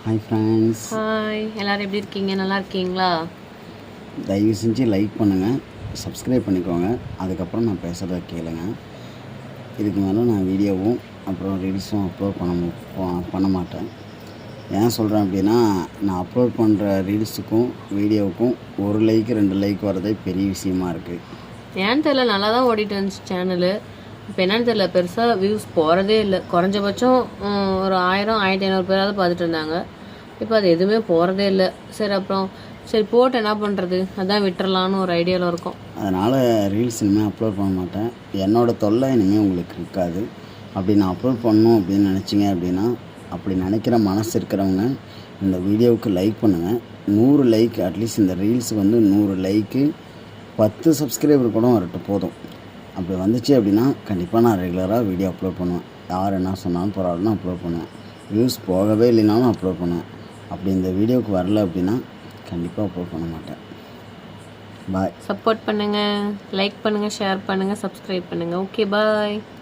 Hi friends, hi, எல்லோரும் எப்படி இருக்கீங்க? நல்லா இருக்கீங்களா? தயவு செஞ்சு லைக் பண்ணுங்கள், சப்ஸ்கிரைப் பண்ணிக்கோங்க. அதுக்கப்புறம் நான் பேசுகிறத கேளுங்க. இதுக்கு மேலே நான் வீடியோவும் அப்புறம் ரீல்ஸும் அப்லோட் பண்ண மாட்டேன். ஏன் சொல்கிறேன் அப்படின்னா, நான் அப்லோட் பண்ணுற ரீல்ஸுக்கும் வீடியோவுக்கும் 1 லைக் 2 லைக் வரதே பெரிய விஷயமா இருக்குது. ஏன்னு தெரியல, நல்லா தான் ஓடிட்டு இருந்துச்சு சேனலு. இப்போ என்னன்னு தெரியல, பெருசாக வியூஸ் போகிறதே இல்லை. குறைஞ்சபட்சம் ஒரு 1000-1500 பேராவது பார்த்துட்டு இருந்தாங்க. இப்போ அது எதுவுமே போகிறதே இல்லை. சரி போட்டு என்ன பண்ணுறது, அதான் விட்டுறலான்னு ஒரு ஐடியாவில் இருக்கும். அதனால் ரீல்ஸ் இனிமேல் அப்லோட் பண்ண மாட்டேன். என்னோடய தொல்லை இனிமேல் உங்களுக்கு இருக்காது. அப்படி நான் அப்லோட் பண்ணணும் அப்படின்னு நினச்சிங்க அப்படின்னா, அப்படி நினைக்கிற மனசு இருக்கிறவங்க இந்த வீடியோவுக்கு லைக் பண்ணுங்கள். 100 லைக், அட்லீஸ்ட் இந்த ரீல்ஸுக்கு வந்து 100 லைக்கு 10 சப்ஸ்கிரைபர் கூட வரட்டும் போதும். அப்படி வந்துச்சு அப்படின்னா கண்டிப்பாக நான் ரெகுலராக வீடியோ அப்லோட் பண்ணுவேன். யார் என்ன சொன்னாலும் பரவாயில்லனா அப்லோட் பண்ணுவேன். வியூஸ் போகவே இல்லைனாலும் அப்லோட் பண்ணுவேன். அப்படி இந்த வீடியோவுக்கு வரல அப்படின்னா கண்டிப்பாக அப்லோட் பண்ண மாட்டேன். பாய். சப்போர்ட் பண்ணுங்கள், லைக் பண்ணுங்கள், ஷேர் பண்ணுங்கள், சப்ஸ்கிரைப் பண்ணுங்கள். ஓகே, பாய்.